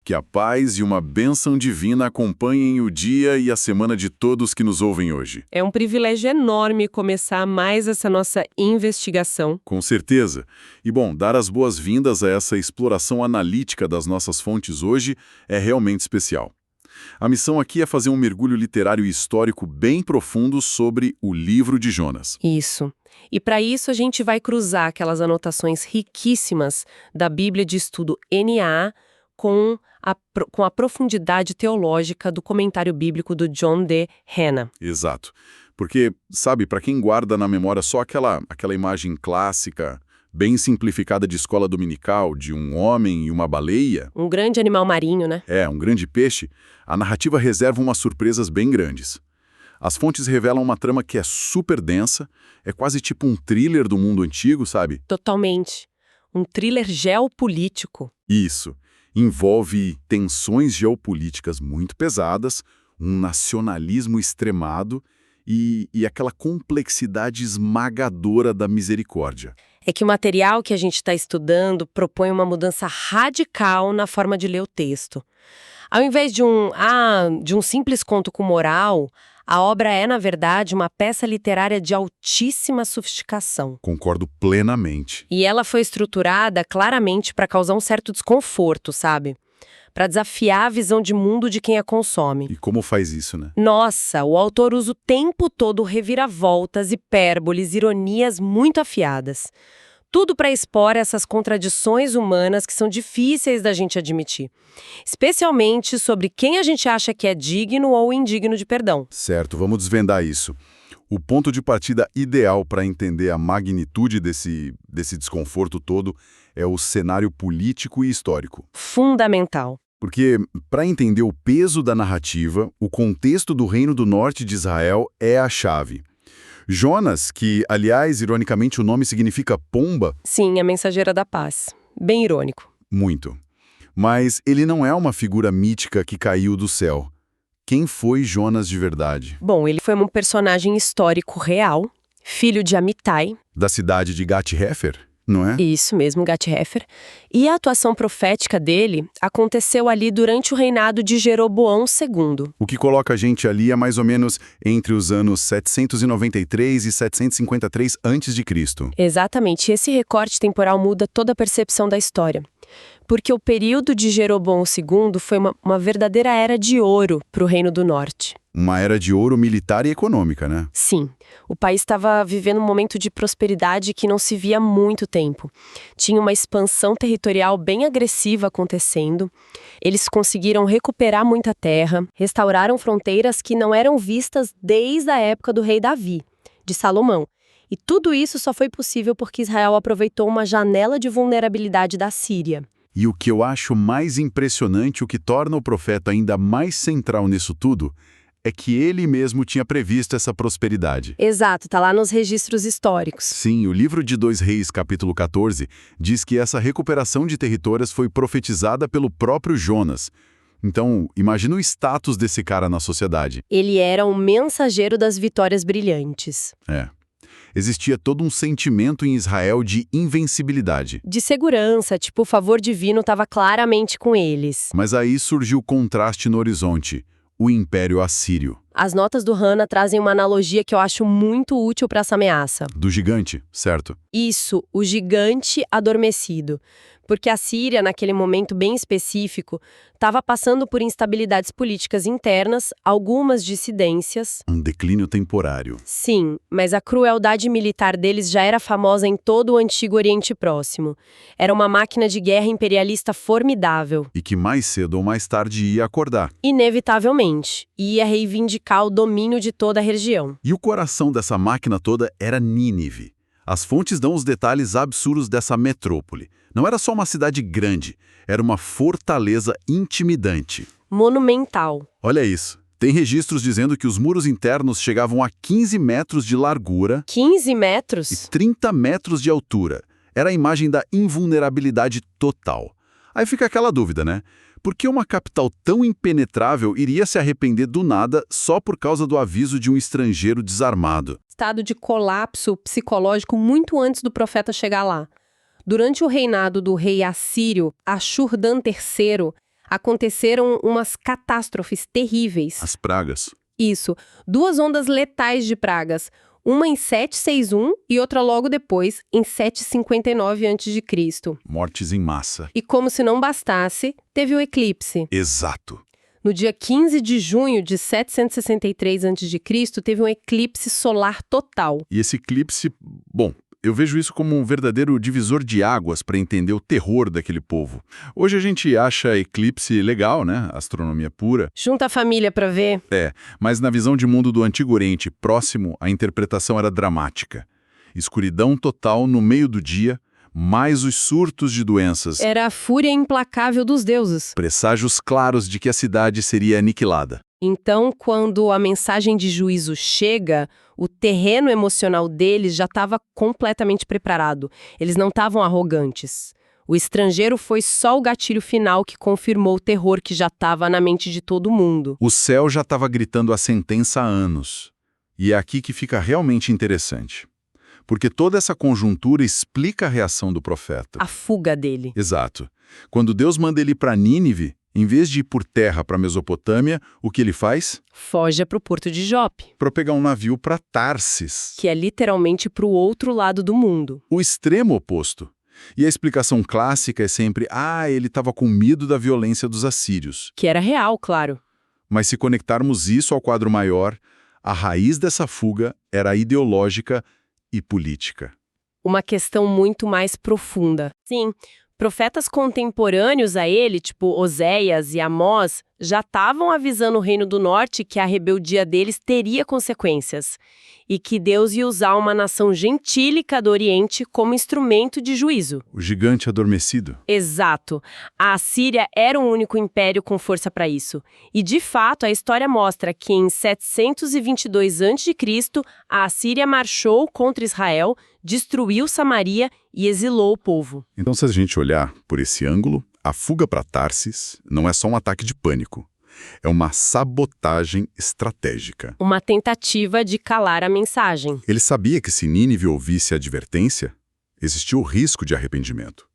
Que a paz e uma bênção divina acompanhem o dia e a semana de todos que nos ouvem hoje. É um privilégio enorme começar mais essa nossa investigação. Com certeza. E bom, dar as boas-vindas a essa exploração analítica das nossas fontes hoje é realmente especial. A missão aqui é fazer um mergulho literário e histórico bem profundo sobre o livro de Jonas. Isso. E para isso a gente vai cruzar aquelas anotações riquíssimas da Bíblia de Estudo NA com a profundidade teológica do comentário bíblico do John D. Hanna. Exato. Porque, sabe, para quem guarda na memória só aquela imagem clássica, bem simplificada de escola dominical, de um homem e uma baleia... Um grande animal marinho, né? Um grande peixe, a narrativa reserva umas surpresas bem grandes. As fontes revelam uma trama que é super densa, é quase tipo um thriller do mundo antigo, sabe? Totalmente. Um thriller geopolítico. Isso. Envolve tensões geopolíticas muito pesadas, um nacionalismo extremado e aquela complexidade esmagadora da misericórdia. É que o material que a gente está estudando propõe uma mudança radical na forma de ler o texto. Ao invés de um simples conto com moral, a obra é, na verdade, uma peça literária de altíssima sofisticação. Concordo plenamente. E ela foi estruturada claramente para causar um certo desconforto, sabe? Para desafiar a visão de mundo de quem a consome. E como faz isso, né? Nossa, o autor usa o tempo todo reviravoltas, hipérboles, ironias muito afiadas. Tudo para expor essas contradições humanas que são difíceis da gente admitir. Especialmente sobre quem a gente acha que é digno ou indigno de perdão. Certo, vamos desvendar isso. O ponto de partida ideal para entender a magnitude desse desconforto todo é o cenário político e histórico. Fundamental. Porque, para entender o peso da narrativa, o contexto do Reino do Norte de Israel é a chave. Jonas, que, aliás, ironicamente o nome significa pomba... Sim, a mensageira da paz. Bem irônico. Muito. Mas ele não é uma figura mítica que caiu do céu. Quem foi Jonas de verdade? Bom, ele foi um personagem histórico real, filho de Amitai. Da cidade de Gat-Hefer, não é? Isso mesmo, Gat-Hefer. E a atuação profética dele aconteceu ali durante o reinado de Jeroboão II. O que coloca a gente ali é mais ou menos entre os anos 793 e 753 a.C. Exatamente. Esse recorte temporal muda toda a percepção da história. Porque o período de Jeroboão II foi uma verdadeira era de ouro para o Reino do Norte. Uma era de ouro militar e econômica, né? Sim. O país estava vivendo um momento de prosperidade que não se via há muito tempo. Tinha uma expansão territorial bem agressiva acontecendo. Eles conseguiram recuperar muita terra, restauraram fronteiras que não eram vistas desde a época do rei Davi, de Salomão. E tudo isso só foi possível porque Israel aproveitou uma janela de vulnerabilidade da Síria. E o que eu acho mais impressionante, o que torna o profeta ainda mais central nisso tudo, é que ele mesmo tinha previsto essa prosperidade. Exato, está lá nos registros históricos. Sim, o livro de 2 Reis, capítulo 14, diz que essa recuperação de territórios foi profetizada pelo próprio Jonas. Então, imagina o status desse cara na sociedade. Ele era um mensageiro das vitórias brilhantes. Existia todo um sentimento em Israel de invencibilidade. De segurança, tipo, o favor divino estava claramente com eles. Mas aí surgiu o contraste no horizonte, o Império Assírio. As notas do Hanna trazem uma analogia que eu acho muito útil para essa ameaça. Do gigante, certo? Isso, o gigante adormecido. Porque a Síria, naquele momento bem específico, estava passando por instabilidades políticas internas, algumas dissidências. Um declínio temporário. Sim, mas a crueldade militar deles já era famosa em todo o antigo Oriente Próximo. Era uma máquina de guerra imperialista formidável. E que mais cedo ou mais tarde ia acordar. Inevitavelmente. Ia reivindicar o domínio de toda a região. E o coração dessa máquina toda era Nínive. As fontes dão os detalhes absurdos dessa metrópole. Não era só uma cidade grande, era uma fortaleza intimidante. Monumental. Olha isso. Tem registros dizendo que os muros internos chegavam a 15 metros de largura 15 metros? e 30 metros de altura. Era a imagem da invulnerabilidade total. Aí fica aquela dúvida, né? Por que uma capital tão impenetrável iria se arrepender do nada só por causa do aviso de um estrangeiro desarmado? Estado de colapso psicológico muito antes do profeta chegar lá. Durante o reinado do rei assírio, Ashur-dan III, aconteceram umas catástrofes terríveis. As pragas. Isso, 2 ondas letais de pragas, uma em 761 e outra logo depois, em 759 a.C. Mortes em massa. E como se não bastasse, teve o eclipse. Exato. No dia 15 de junho de 763 a.C., teve um eclipse solar total. E esse eclipse, bom, eu vejo isso como um verdadeiro divisor de águas para entender o terror daquele povo. Hoje a gente acha eclipse legal, né? Astronomia pura. Junta a família para ver. Mas na visão de mundo do Antigo Oriente próximo, a interpretação era dramática. Escuridão total no meio do dia, mais os surtos de doenças. Era a fúria implacável dos deuses. Presságios claros de que a cidade seria aniquilada. Então, quando a mensagem de juízo chega, o terreno emocional deles já estava completamente preparado. Eles não estavam arrogantes. O estrangeiro foi só o gatilho final que confirmou o terror que já estava na mente de todo mundo. O céu já estava gritando a sentença há anos. E é aqui que fica realmente interessante. Porque toda essa conjuntura explica a reação do profeta. A fuga dele. Exato. Quando Deus manda ele para Nínive, em vez de ir por terra para a Mesopotâmia, o que ele faz? Foge para o porto de Jope. Para pegar um navio para Tarsis. Que é literalmente para o outro lado do mundo. O extremo oposto. E a explicação clássica é sempre, ele estava com medo da violência dos assírios. Que era real, claro. Mas se conectarmos isso ao quadro maior, a raiz dessa fuga era ideológica e política. Uma questão muito mais profunda. Sim. Profetas contemporâneos a ele, tipo Oséias e Amós, já estavam avisando o Reino do Norte que a rebeldia deles teria consequências e que Deus ia usar uma nação gentílica do Oriente como instrumento de juízo. O gigante adormecido. Exato. A Assíria era o único império com força para isso. E, de fato, a história mostra que em 722 a.C., a Assíria marchou contra Israel, destruiu Samaria e exilou o povo. Então, se a gente olhar por esse ângulo, a fuga para Tarsis não é só um ataque de pânico. É uma sabotagem estratégica. Uma tentativa de calar a mensagem. Ele sabia que se Nínive ouvisse a advertência, existia o risco de arrependimento.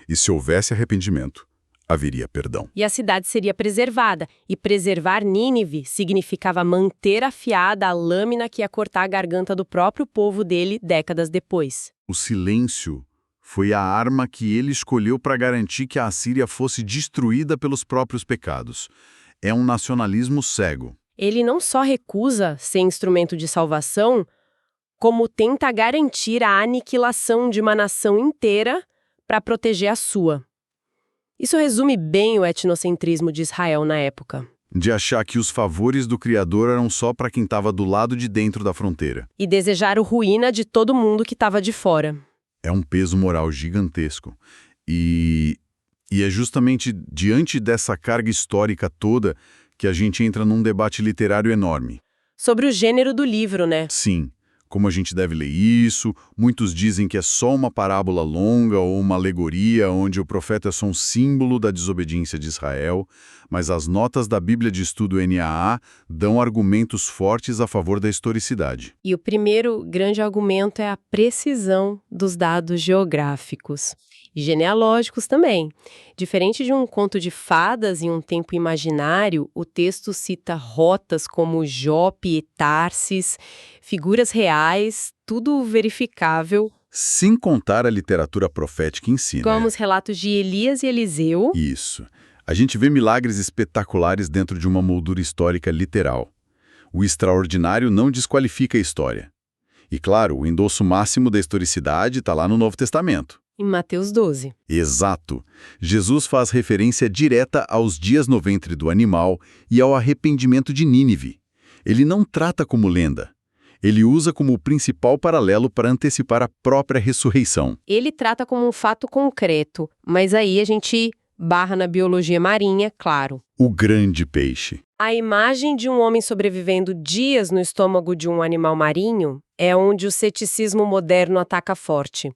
E se houvesse arrependimento, haveria perdão. E a cidade seria preservada. E preservar Nínive significava manter afiada a lâmina que ia cortar a garganta do próprio povo dele décadas depois. O silêncio foi a arma que ele escolheu para garantir que a Assíria fosse destruída pelos próprios pecados. É um nacionalismo cego. Ele não só recusa ser instrumento de salvação, como tenta garantir a aniquilação de uma nação inteira para proteger a sua. Isso resume bem o etnocentrismo de Israel na época. De achar que os favores do Criador eram só para quem estava do lado de dentro da fronteira. E desejar a ruína de todo mundo que estava de fora. É um peso moral gigantesco. E é justamente diante dessa carga histórica toda que a gente entra num debate literário enorme. Sobre o gênero do livro, né? Sim. Como a gente deve ler isso, muitos dizem que é só uma parábola longa ou uma alegoria onde o profeta é só um símbolo da desobediência de Israel, mas as notas da Bíblia de Estudo NAA dão argumentos fortes a favor da historicidade. E o primeiro grande argumento é a precisão dos dados geográficos. E genealógicos também. Diferente de um conto de fadas em um tempo imaginário, o texto cita rotas como Jope e Tarsis, figuras reais, tudo verificável. Sem contar a literatura profética em si, como né? os relatos de Elias e Eliseu. Isso. A gente vê milagres espetaculares dentro de uma moldura histórica literal. O extraordinário não desqualifica a história. E claro, o endosso máximo da historicidade está lá no Novo Testamento. Em Mateus 12. Exato. Jesus faz referência direta aos dias no ventre do animal e ao arrependimento de Nínive. Ele não trata como lenda. Ele usa como o principal paralelo para antecipar a própria ressurreição. Ele trata como um fato concreto, mas aí a gente barra na biologia marinha, claro. O grande peixe. A imagem de um homem sobrevivendo dias no estômago de um animal marinho é onde o ceticismo moderno ataca forte.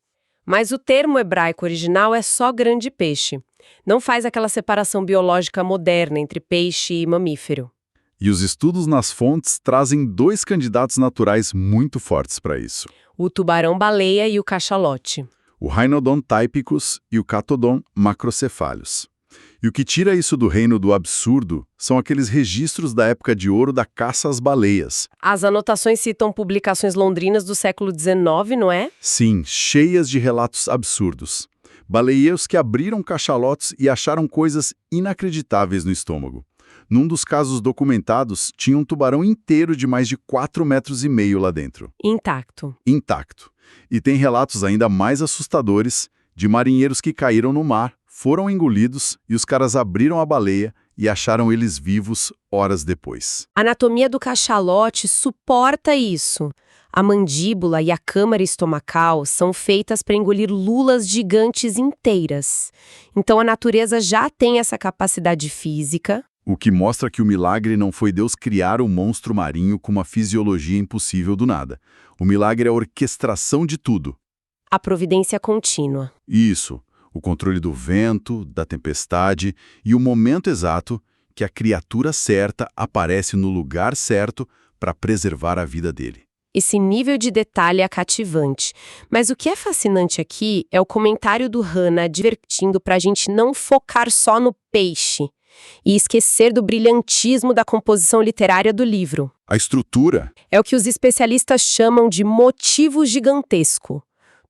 Mas o termo hebraico original é só grande peixe. Não faz aquela separação biológica moderna entre peixe e mamífero. E os estudos nas fontes trazem 2 candidatos naturais muito fortes para isso. O tubarão-baleia e o cachalote. O Rhinodon typicus e o Catodon macrocephalus. E o que tira isso do reino do absurdo são aqueles registros da época de ouro da caça às baleias. As anotações citam publicações londrinas do século XIX, não é? Sim, cheias de relatos absurdos. Baleeiros que abriram cachalotes e acharam coisas inacreditáveis no estômago. Num dos casos documentados, tinha um tubarão inteiro de mais de 4,5 metros lá dentro. Intacto. Intacto. E tem relatos ainda mais assustadores de marinheiros que caíram no mar, foram engolidos e os caras abriram a baleia e acharam eles vivos horas depois. A anatomia do cachalote suporta isso. A mandíbula e a câmara estomacal são feitas para engolir lulas gigantes inteiras. Então a natureza já tem essa capacidade física. O que mostra que o milagre não foi Deus criar um monstro marinho com uma fisiologia impossível do nada. O milagre é a orquestração de tudo. A providência contínua. Isso, o controle do vento, da tempestade e o momento exato que a criatura certa aparece no lugar certo para preservar a vida dele. Esse nível de detalhe é cativante. Mas o que é fascinante aqui é o comentário do Hannah advertindo para a gente não focar só no peixe e esquecer do brilhantismo da composição literária do livro. A estrutura É o que os especialistas chamam de motivo gigantesco.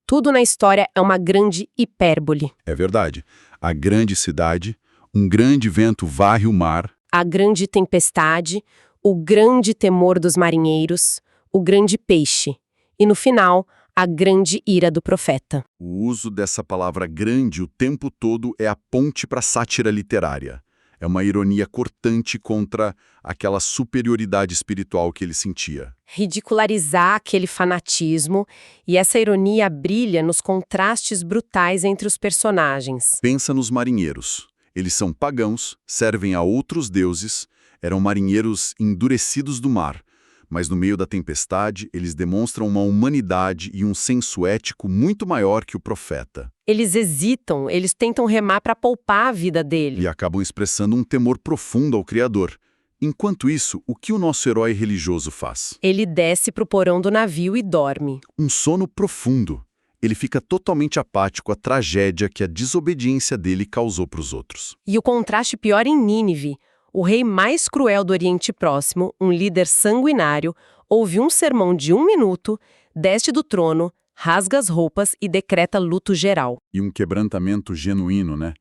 Tudo na história é uma grande hipérbole. é verdade. A grande cidade, um grande vento varre o mar. A grande tempestade, o grande temor dos marinheiros, o grande peixe. E no final, a grande ira do profeta. O uso dessa palavra grande o tempo todo é a ponte para a sátira literária. É uma ironia cortante contra aquela superioridade espiritual que ele sentia. Ridicularizar aquele fanatismo, e essa ironia brilha nos contrastes brutais entre os personagens. Pensa nos marinheiros. Eles são pagãos, servem a outros deuses, eram marinheiros endurecidos do mar, mas no meio da tempestade eles demonstram uma humanidade e um senso ético muito maior que o profeta. Eles hesitam, eles tentam remar para poupar a vida dele. E acabam expressando um temor profundo ao Criador. Enquanto isso, o que o nosso herói religioso faz? Ele desce para o porão do navio e dorme. Um sono profundo. Ele fica totalmente apático à tragédia que a desobediência dele causou para os outros. E o contraste pior em Nínive. O rei mais cruel do Oriente Próximo, um líder sanguinário, ouve um sermão de 1 minuto, desce do trono, rasga as roupas e decreta luto geral. E um quebrantamento genuíno, né?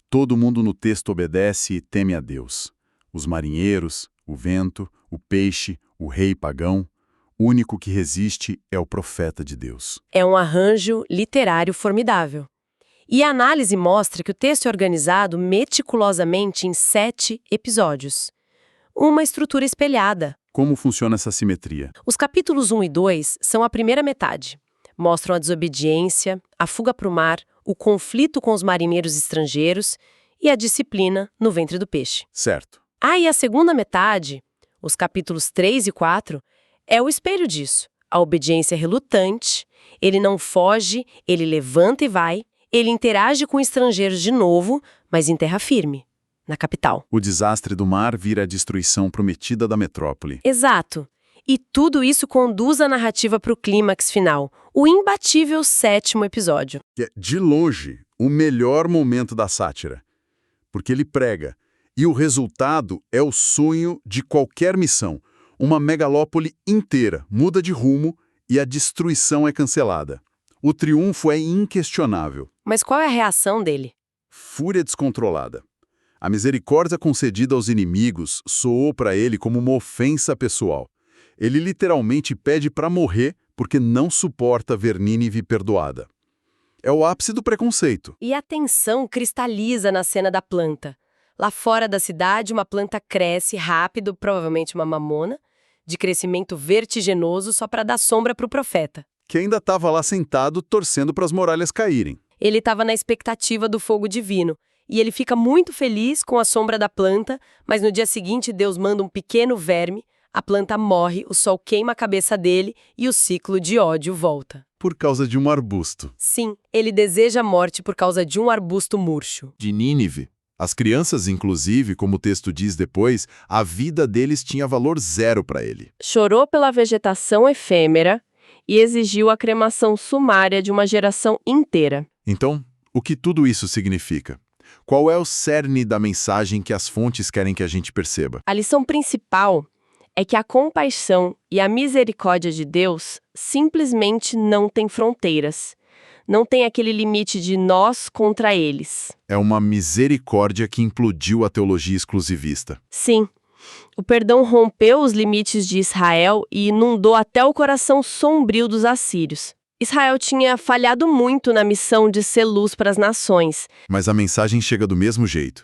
Todo mundo no texto obedece e teme a Deus. Os marinheiros, o vento, o peixe, o rei pagão. O único que resiste é o profeta de Deus. É um arranjo literário formidável. E a análise mostra que o texto é organizado meticulosamente em 7 episódios. Uma estrutura espelhada. Como funciona essa simetria? Os capítulos 1 e 2 são a primeira metade. Mostram a desobediência, a fuga para o mar, o conflito com os marinheiros estrangeiros e a disciplina no ventre do peixe. Certo. E a segunda metade, os capítulos 3 e 4, é o espelho disso. A obediência relutante, ele não foge, ele levanta e vai, ele interage com estrangeiros de novo, mas em terra firme, na capital. O desastre do mar vira a destruição prometida da metrópole. Exato. E tudo isso conduz a narrativa para o clímax final, o imbatível 7º episódio. Que é, de longe, o melhor momento da sátira. Porque ele prega. E o resultado é o sonho de qualquer missão. Uma megalópole inteira muda de rumo e a destruição é cancelada. O triunfo é inquestionável. Mas qual é a reação dele? Fúria descontrolada. A misericórdia concedida aos inimigos soou para ele como uma ofensa pessoal. Ele literalmente pede para morrer porque não suporta ver Nínive perdoada. É o ápice do preconceito. E a tensão cristaliza na cena da planta. Lá fora da cidade, uma planta cresce rápido, provavelmente uma mamona, de crescimento vertiginoso só para dar sombra para o profeta. Que ainda estava lá sentado, torcendo para as muralhas caírem. Ele estava na expectativa do fogo divino. E ele fica muito feliz com a sombra da planta, mas no dia seguinte Deus manda um pequeno verme, a planta morre, o sol queima a cabeça dele e o ciclo de ódio volta. Por causa de um arbusto. Sim, ele deseja a morte por causa de um arbusto murcho. De Nínive. As crianças, inclusive, como o texto diz depois, a vida deles tinha valor zero para ele. Chorou pela vegetação efêmera e exigiu a cremação sumária de uma geração inteira. Então, o que tudo isso significa? Qual é o cerne da mensagem que as fontes querem que a gente perceba? A lição principal é que a compaixão e a misericórdia de Deus simplesmente não têm fronteiras. Não tem aquele limite de nós contra eles. É uma misericórdia que implodiu a teologia exclusivista. Sim, o perdão rompeu os limites de Israel e inundou até o coração sombrio dos assírios. Israel tinha falhado muito na missão de ser luz para as nações. Mas a mensagem chega do mesmo jeito.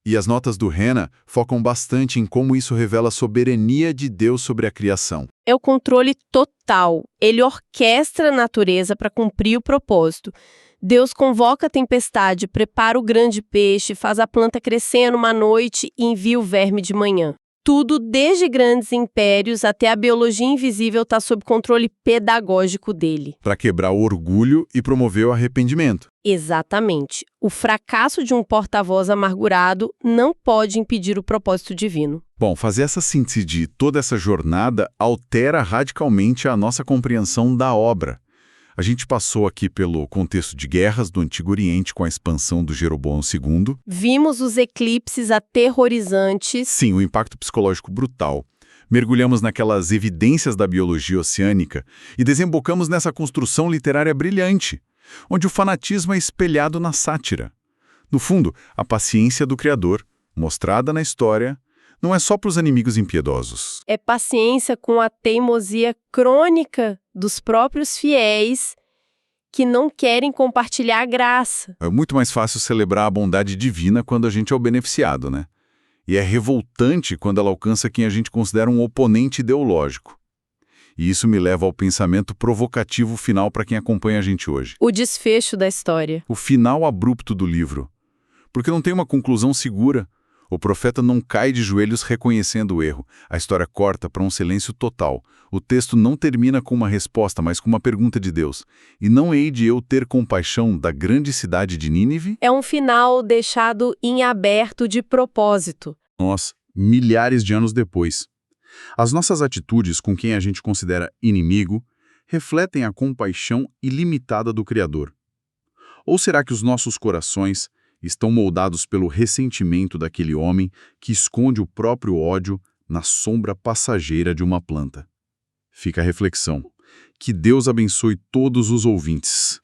E as notas do Rena focam bastante em como isso revela a soberania de Deus sobre a criação. É o controle total. Ele orquestra a natureza para cumprir o propósito. Deus convoca a tempestade, prepara o grande peixe, faz a planta crescer numa noite e envia o verme de manhã. Tudo, desde grandes impérios até a biologia invisível, está sob controle pedagógico dele. Para quebrar o orgulho e promover o arrependimento. Exatamente. O fracasso de um porta-voz amargurado não pode impedir o propósito divino. Bom, fazer essa síntese de toda essa jornada altera radicalmente a nossa compreensão da obra. A gente passou aqui pelo contexto de guerras do Antigo Oriente com a expansão do Jeroboão II. Vimos os eclipses aterrorizantes. Sim, o impacto psicológico brutal. Mergulhamos naquelas evidências da biologia oceânica e desembocamos nessa construção literária brilhante, onde o fanatismo é espelhado na sátira. No fundo, a paciência do Criador, mostrada na história, não é só para os inimigos impiedosos. É paciência com a teimosia crônica dos próprios fiéis que não querem compartilhar a graça. É muito mais fácil celebrar a bondade divina quando a gente é o beneficiado, né? E é revoltante quando ela alcança quem a gente considera um oponente ideológico. E isso me leva ao pensamento provocativo final para quem acompanha a gente hoje. O desfecho da história. O final abrupto do livro. Porque não tem uma conclusão segura. O profeta não cai de joelhos reconhecendo o erro. A história corta para um silêncio total. O texto não termina com uma resposta, mas com uma pergunta de Deus. E não hei de eu ter compaixão da grande cidade de Nínive? É um final deixado em aberto de propósito. Nós, milhares de anos depois. As nossas atitudes com quem a gente considera inimigo refletem a compaixão ilimitada do Criador. Ou será que os nossos corações estão moldados pelo ressentimento daquele homem que esconde o próprio ódio na sombra passageira de uma planta? Fica a reflexão. Que Deus abençoe todos os ouvintes.